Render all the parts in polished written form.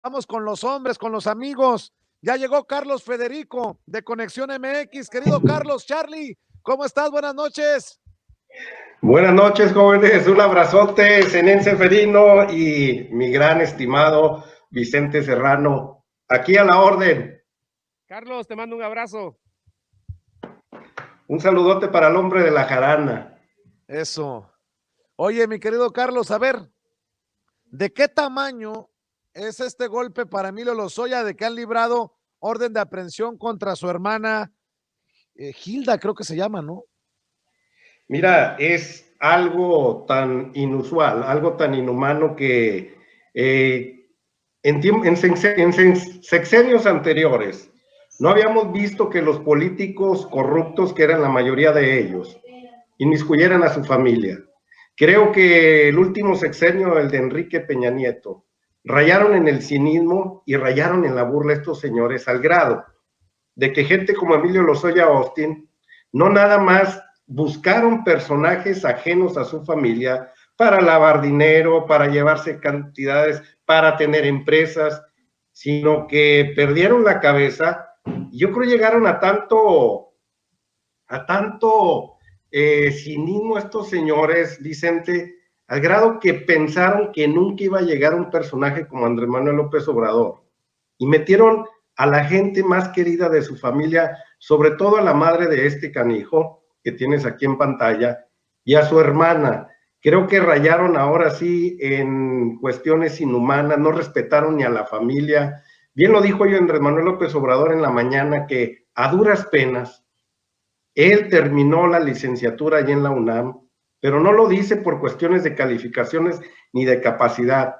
Vamos con los hombres, con los amigos. Ya llegó Carlos Federico de Conexión MX. Querido Carlos, Charlie, ¿cómo estás? Buenas noches. Buenas noches, jóvenes. Un abrazote, Zenén Seferino y mi gran estimado Vicente Serrano. Aquí a la orden. Carlos, te mando un abrazo. Un saludote para el hombre de la jarana. Eso. Oye, mi querido Carlos, a ver, ¿de qué tamaño es este golpe para Emilio Lozoya de que han librado orden de aprehensión contra su hermana Gilda, creo que se llama, ¿no? Mira, es algo tan inusual, algo tan inhumano que en sexenios anteriores no habíamos visto que los políticos corruptos, que eran la mayoría de ellos, inmiscuyeran a su familia. Creo que el último sexenio, el de Enrique Peña Nieto, rayaron en el cinismo y rayaron en la burla estos señores al grado de que gente como Emilio Lozoya Austin no nada más buscaron personajes ajenos a su familia para lavar dinero, para llevarse cantidades, para tener empresas, sino que perdieron la cabeza y yo creo llegaron a tanto cinismo estos señores, Vicente, al grado que pensaron que nunca iba a llegar un personaje como Andrés Manuel López Obrador y metieron a la gente más querida de su familia, sobre todo a la madre de este canijo que tienes aquí en pantalla y a su hermana. Creo que rayaron ahora sí en cuestiones inhumanas, no respetaron ni a la familia. Bien lo dijo yo Andrés Manuel López Obrador en la mañana, que a duras penas él terminó la licenciatura allí en la UNAM, pero no lo dice por cuestiones de calificaciones ni de capacidad,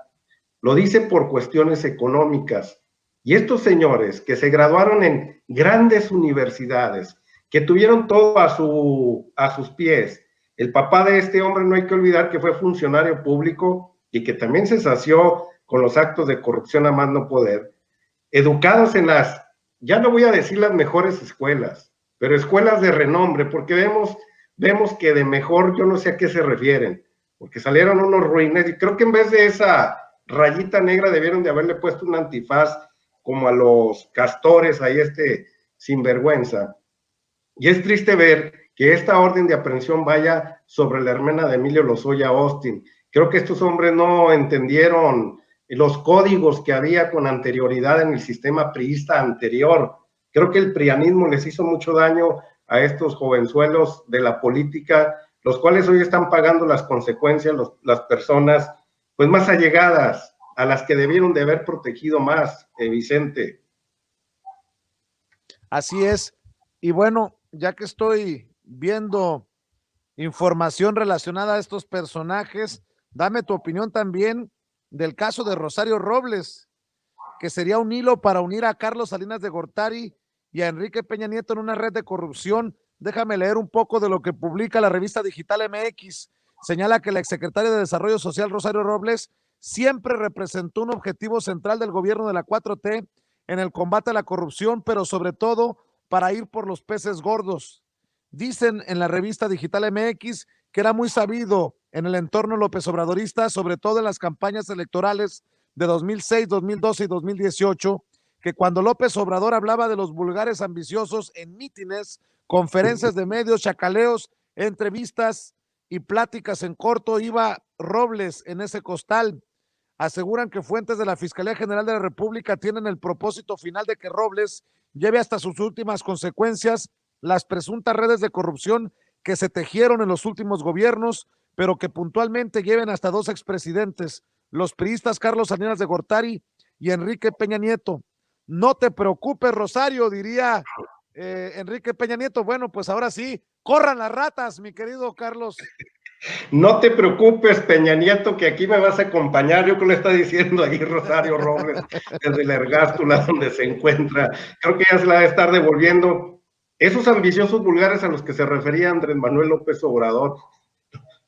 lo dice por cuestiones económicas. Y estos señores que se graduaron en grandes universidades, que tuvieron todo a sus pies, el papá de este hombre no hay que olvidar que fue funcionario público y que también se sació con los actos de corrupción a más no poder, educados en las, ya no voy a decir las mejores escuelas, pero escuelas de renombre, porque vemos que de mejor yo no sé a qué se refieren, porque salieron unos ruines y creo que en vez de esa rayita negra debieron de haberle puesto un antifaz como a los castores, ahí sinvergüenza. Y es triste ver que esta orden de aprehensión vaya sobre la hermana de Emilio Lozoya Austin. Creo que estos hombres no entendieron los códigos que había con anterioridad en el sistema priista anterior. Creo que el prianismo les hizo mucho daño a estos jovenzuelos de la política, los cuales hoy están pagando las consecuencias, las personas pues más allegadas, a las que debieron de haber protegido más, Vicente. Así es. Y bueno, ya que estoy viendo información relacionada a estos personajes, dame tu opinión también del caso de Rosario Robles, que sería un hilo para unir a Carlos Salinas de Gortari y a Enrique Peña Nieto en una red de corrupción. Déjame leer un poco de lo que publica la revista Digital MX. Señala que la exsecretaria de Desarrollo Social, Rosario Robles, siempre representó un objetivo central del gobierno de la 4T en el combate a la corrupción, pero sobre todo para ir por los peces gordos. Dicen en la revista Digital MX que era muy sabido en el entorno López Obradorista, sobre todo en las campañas electorales de 2006, 2012 y 2018, que cuando López Obrador hablaba de los vulgares ambiciosos en mítines, conferencias de medios, chacaleos, entrevistas y pláticas en corto, iba Robles en ese costal. Aseguran que fuentes de la Fiscalía General de la República tienen el propósito final de que Robles lleve hasta sus últimas consecuencias las presuntas redes de corrupción que se tejieron en los últimos gobiernos, pero que puntualmente lleven hasta dos expresidentes, los priistas Carlos Salinas de Gortari y Enrique Peña Nieto. No te preocupes, Rosario, diría Enrique Peña Nieto. Bueno, pues ahora sí, corran las ratas, mi querido Carlos. No te preocupes, Peña Nieto, que aquí me vas a acompañar. Yo creo que le está diciendo ahí Rosario Robles desde la Ergástula, donde se encuentra. Creo que ya se la va a estar devolviendo. Esos ambiciosos vulgares a los que se refería Andrés Manuel López Obrador,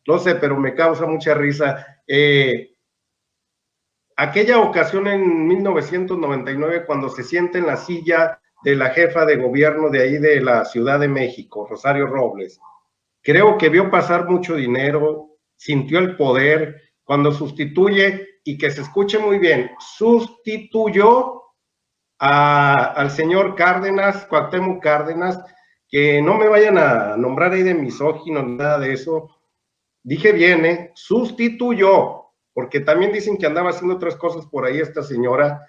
no sé, pero me causa mucha risa. Aquella ocasión en 1999, cuando se sienta en la silla de la jefa de gobierno de ahí de la Ciudad de México, Rosario Robles, creo que vio pasar mucho dinero, sintió el poder, cuando sustituye y que se escuche muy bien, sustituyó al señor Cárdenas, Cuauhtémoc Cárdenas, que no me vayan a nombrar ahí de misógino ni nada de eso. Dije bien, sustituyó, porque también dicen que andaba haciendo otras cosas por ahí esta señora,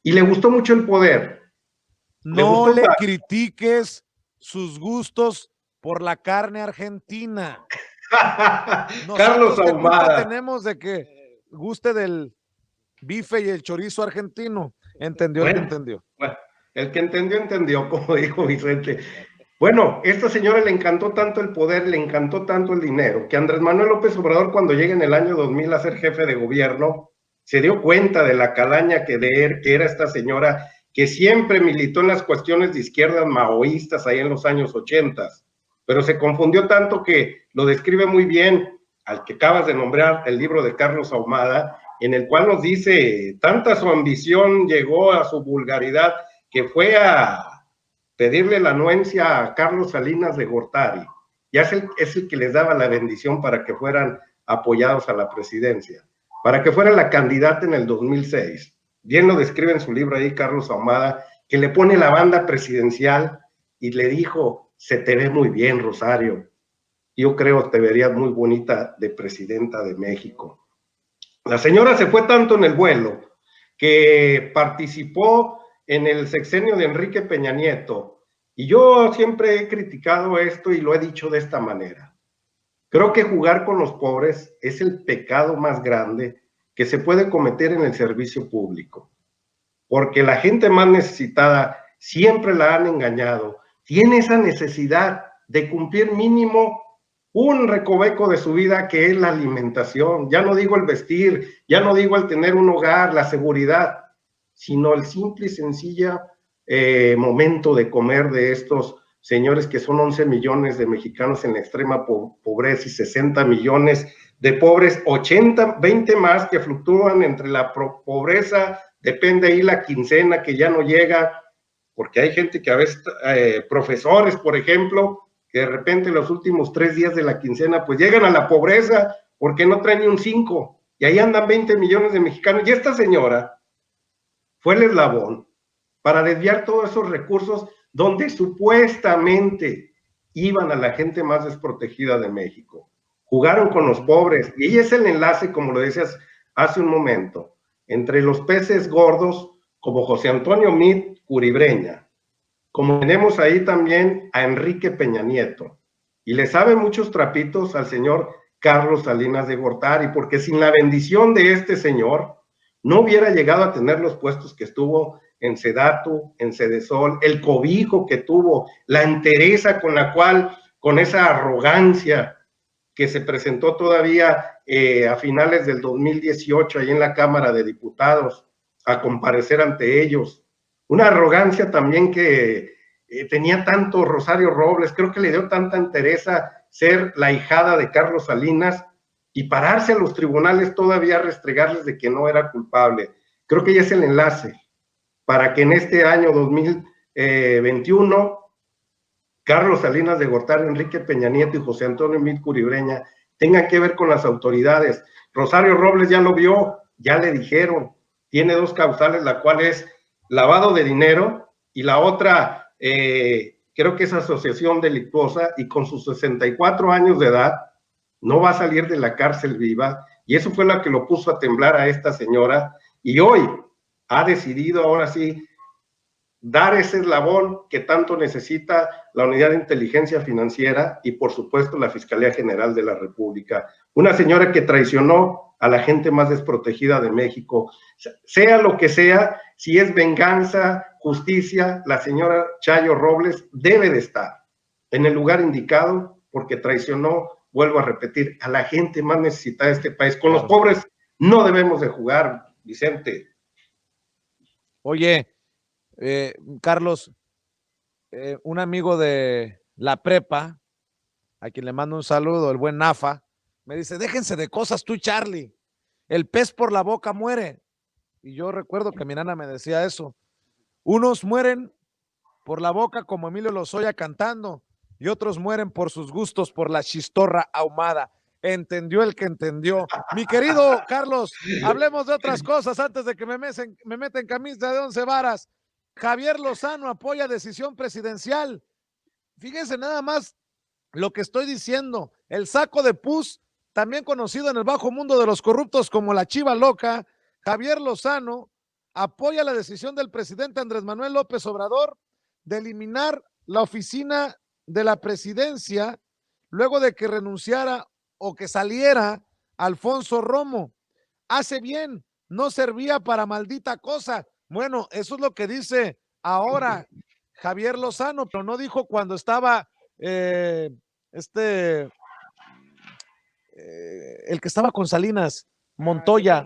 y le gustó mucho el poder. No le critiques sus gustos por la carne argentina. Carlos ¿Qué culpa Ahumada tenemos de que guste del bife y el chorizo argentino? Entendió el que entendió. Bueno, el que entendió, entendió, como dijo Vicente. Bueno, esta señora le encantó tanto el poder, le encantó tanto el dinero, que Andrés Manuel López Obrador, cuando llega en el año 2000 a ser jefe de gobierno, se dio cuenta de la calaña que era esta señora, que siempre militó en las cuestiones de izquierdas maoístas ahí en los años 80, pero se confundió tanto que lo describe muy bien al que acabas de nombrar, el libro de Carlos Ahumada, en el cual nos dice, tanta su ambición llegó a su vulgaridad que fue a pedirle la anuencia a Carlos Salinas de Gortari. Ya es el que les daba la bendición para que fueran apoyados a la presidencia, para que fuera la candidata en el 2006. Bien lo describe en su libro ahí Carlos Ahumada, que le pone la banda presidencial y le dijo, se te ve muy bien, Rosario. Yo creo que te verías muy bonita de presidenta de México. La señora se fue tanto en el vuelo que participó en el sexenio de Enrique Peña Nieto, y yo siempre he criticado esto y lo he dicho de esta manera. Creo que jugar con los pobres es el pecado más grande que se puede cometer en el servicio público, porque la gente más necesitada siempre la han engañado, tiene esa necesidad de cumplir mínimo un recoveco de su vida, que es la alimentación. Ya no digo el vestir, ya no digo el tener un hogar, la seguridad, sino el simple y sencillo momento de comer de estos señores que son 11 millones de mexicanos en la extrema pobreza y 60 millones de pobres, 80, 20 más que fluctúan entre la pobreza, depende ahí la quincena que ya no llega, porque hay gente que a veces, profesores, por ejemplo, que de repente los últimos 3 días de la quincena pues llegan a la pobreza porque no traen ni un 5, y ahí andan 20 millones de mexicanos, y esta señora fue el eslabón para desviar todos esos recursos donde supuestamente iban a la gente más desprotegida de México. Jugaron con los pobres, y ahí es el enlace, como lo decías hace un momento, entre los peces gordos como José Antonio Meade Curibreña, como tenemos ahí también a Enrique Peña Nieto, y le sabe muchos trapitos al señor Carlos Salinas de Gortari, porque sin la bendición de este señor, no hubiera llegado a tener los puestos que estuvo en Sedatu, en Sedesol, el cobijo que tuvo, la entereza con la cual, con esa arrogancia que se presentó todavía a finales del 2018 ahí en la Cámara de Diputados a comparecer ante ellos. Una arrogancia también que tenía tanto Rosario Robles, creo que le dio tanta entereza ser la hijada de Carlos Salinas y pararse a los tribunales todavía a restregarles de que no era culpable. Creo que ya es el enlace para que en este año 2021 Carlos Salinas de Gortari, Enrique Peña Nieto y José Antonio Meade Curibreña tengan que ver con las autoridades. Rosario Robles ya lo vio, ya le dijeron, tiene 2 causales, la cual es lavado de dinero y la otra, creo que es asociación delictuosa, y con sus 64 años de edad no va a salir de la cárcel viva, y eso fue lo que lo puso a temblar a esta señora, y hoy ha decidido ahora sí dar ese eslabón que tanto necesita la Unidad de Inteligencia Financiera y por supuesto la Fiscalía General de la República. Una señora que traicionó a la gente más desprotegida de México. Sea lo que sea, si es venganza, justicia, la señora Chayo Robles debe de estar en el lugar indicado porque traicionó, vuelvo a repetir, a la gente más necesitada de este país. Con los pobres no debemos de jugar, Vicente. Oye, Carlos, un amigo de la prepa, a quien le mando un saludo, el buen Nafa, me dice, déjense de cosas tú, Charlie, el pez por la boca muere. Y yo recuerdo que mi nana me decía eso. Unos mueren por la boca como Emilio Lozoya cantando, y otros mueren por sus gustos, por la chistorra ahumada. entendió el que entendió. Mi querido Carlos, hablemos de otras cosas antes de que me meten camisa de 11 varas. Javier Lozano apoya decisión presidencial. Fíjense nada más lo que estoy diciendo. El saco de pus, también conocido en el bajo mundo de los corruptos como la Chiva Loca, Javier Lozano apoya la decisión del presidente Andrés Manuel López Obrador de eliminar la oficina de la presidencia luego de que renunciara o que saliera Alfonso Romo. Hace bien, no servía para maldita cosa. Bueno, eso es lo que dice ahora Javier Lozano, pero no dijo cuando estaba el que estaba con Salinas, Montoya,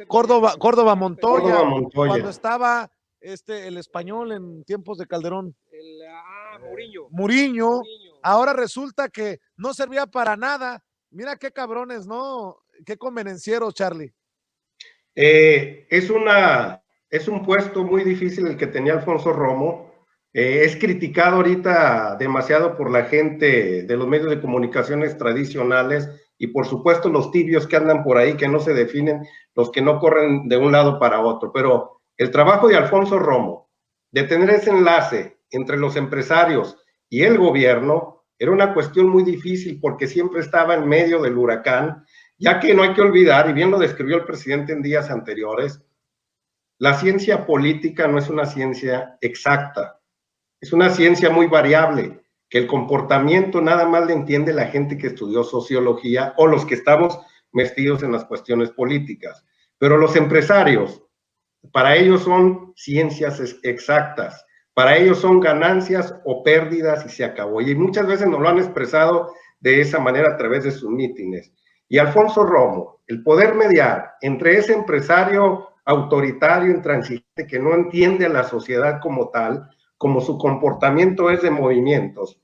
Córdoba Montoya, cuando estaba el español en tiempos de Calderón, Muriño. Ahora resulta que no servía para nada. Mira qué cabrones, ¿no? Qué convenencieros, Charlie. Es un puesto muy difícil el que tenía Alfonso Romo. Es criticado ahorita demasiado por la gente de los medios de comunicaciones tradicionales y por supuesto los tibios que andan por ahí, que no se definen, los que no corren de un lado para otro. Pero el trabajo de Alfonso Romo, de tener ese enlace entre los empresarios y el gobierno, era una cuestión muy difícil porque siempre estaba en medio del huracán, ya que no hay que olvidar, y bien lo describió el presidente en días anteriores, la ciencia política no es una ciencia exacta, es una ciencia muy variable, que el comportamiento nada más le entiende la gente que estudió sociología o los que estamos metidos en las cuestiones políticas. Pero los empresarios, para ellos son ciencias exactas, para ellos son ganancias o pérdidas y se acabó. Y muchas veces nos lo han expresado de esa manera a través de sus mítines. Y Alfonso Romo, el poder mediar entre ese empresario autoritario, intransigente, que no entiende a la sociedad como tal, como su comportamiento es de movimientos,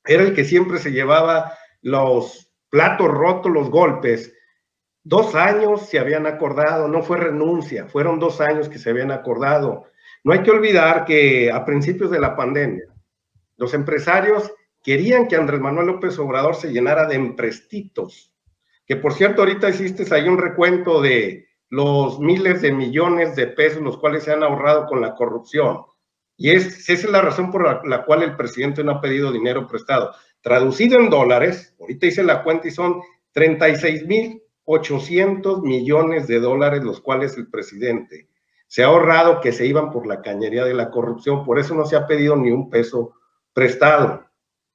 era el que siempre se llevaba los platos rotos, los golpes. 2 años se habían acordado, no fue renuncia, fueron 2 años que se habían acordado. No hay que olvidar que a principios de la pandemia, los empresarios querían que Andrés Manuel López Obrador se llenara de emprestitos, que por cierto ahorita hiciste ahí un recuento de los miles de millones de pesos los cuales se han ahorrado con la corrupción. Y esa es la razón por la cual el presidente no ha pedido dinero prestado. Traducido en dólares, ahorita hice la cuenta y son 36,800 millones de dólares los cuales el presidente se ha ahorrado que se iban por la cañería de la corrupción. Por eso no se ha pedido ni un peso prestado.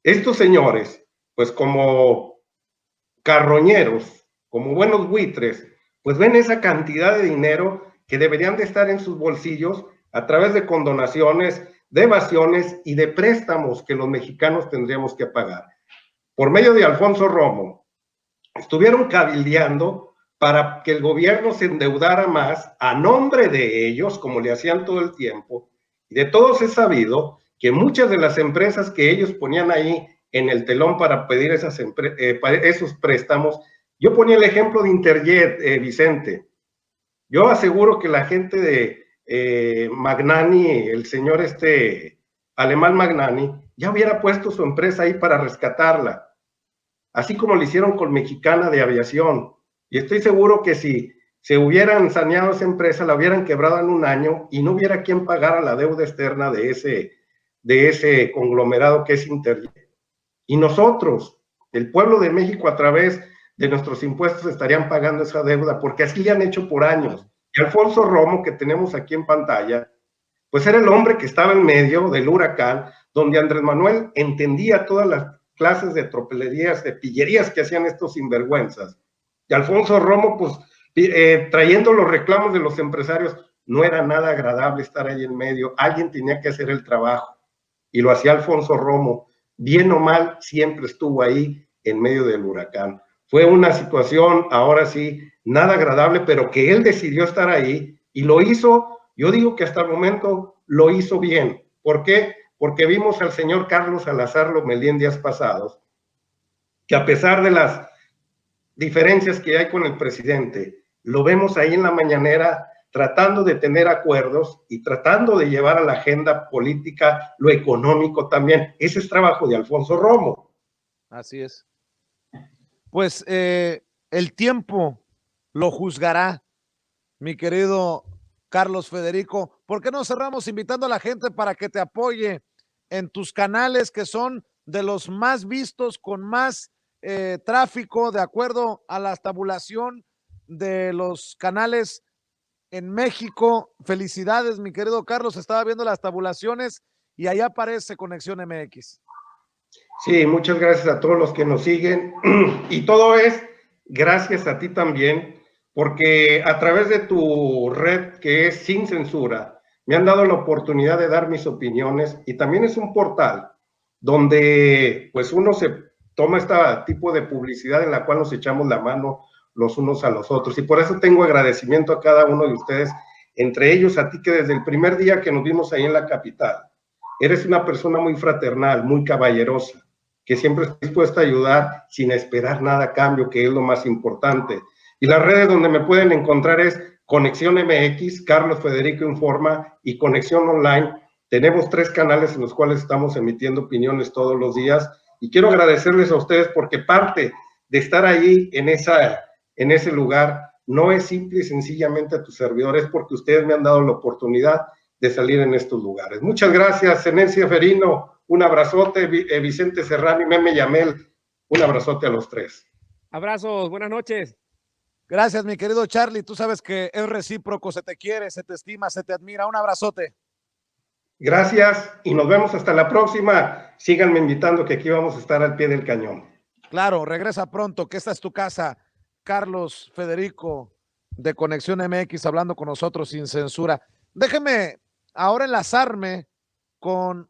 Estos señores, pues como carroñeros, como buenos buitres, pues ven esa cantidad de dinero que deberían de estar en sus bolsillos a través de condonaciones, de evasiones y de préstamos que los mexicanos tendríamos que pagar. Por medio de Alfonso Romo, estuvieron cabildeando para que el gobierno se endeudara más a nombre de ellos, como le hacían todo el tiempo, y de todos es sabido que muchas de las empresas que ellos ponían ahí en el telón para pedir esos préstamos, yo ponía el ejemplo de Interjet, Vicente. Yo aseguro que la gente de Magnani, el señor alemán Magnani, ya hubiera puesto su empresa ahí para rescatarla, así como lo hicieron con Mexicana de Aviación. Y estoy seguro que si se hubieran saneado esa empresa, la hubieran quebrado en 1 año y no hubiera quien pagara la deuda externa de ese conglomerado que es Interjet. Y nosotros, el pueblo de México, a través de nuestros impuestos, estarían pagando esa deuda, porque así le han hecho por años. Y Alfonso Romo, que tenemos aquí en pantalla, pues era el hombre que estaba en medio del huracán, donde Andrés Manuel entendía todas las clases de tropelerías, de pillerías que hacían estos sinvergüenzas. Y Alfonso Romo, pues, trayendo los reclamos de los empresarios, no era nada agradable estar ahí en medio. Alguien tenía que hacer el trabajo. Y lo hacía Alfonso Romo. Bien o mal, siempre estuvo ahí en medio del huracán. Fue una situación, ahora sí, nada agradable, pero que él decidió estar ahí y lo hizo, yo digo que hasta el momento lo hizo bien. ¿Por qué? Porque vimos al señor Carlos Salazar Lomelí en días pasados, que a pesar de las diferencias que hay con el presidente, lo vemos ahí en la mañanera tratando de tener acuerdos y tratando de llevar a la agenda política lo económico también. Ese es trabajo de Alfonso Romo. Así es. pues el tiempo lo juzgará, mi querido Carlos Federico. ¿Por qué no cerramos invitando a la gente para que te apoye en tus canales que son de los más vistos, con más tráfico, de acuerdo a la tabulación de los canales en México? Felicidades, mi querido Carlos. Estaba viendo las tabulaciones y allá aparece Conexión MX. Sí, muchas gracias a todos los que nos siguen y todo es gracias a ti también, porque a través de tu red que es Sin Censura, me han dado la oportunidad de dar mis opiniones y también es un portal donde pues uno se toma este tipo de publicidad en la cual nos echamos la mano los unos a los otros y por eso tengo agradecimiento a cada uno de ustedes, entre ellos a ti que desde el primer día que nos vimos ahí en la capital, eres una persona muy fraternal, muy caballerosa, que siempre está dispuesta a ayudar sin esperar nada a cambio, que es lo más importante. Y las redes donde me pueden encontrar es Conexión MX, Carlos Federico Informa y Conexión Online. Tenemos 3 canales en los cuales estamos emitiendo opiniones todos los días y quiero agradecerles a ustedes porque parte de estar ahí en ese lugar no es simple y sencillamente a tus servidores, porque ustedes me han dado la oportunidad de salir en estos lugares. Muchas gracias, Enencia Ferino, un abrazote, Vicente Serrano y Meme Yamel, un abrazote a los 3. Abrazos, buenas noches. Gracias, mi querido Charlie. Tú sabes que es recíproco, se te quiere, se te estima, se te admira. Un abrazote. Gracias y nos vemos hasta la próxima. Síganme invitando que aquí vamos a estar al pie del cañón. Claro, regresa pronto, que esta es tu casa. Carlos Federico de Conexión MX hablando con nosotros sin censura. Déjeme ahora enlazarme con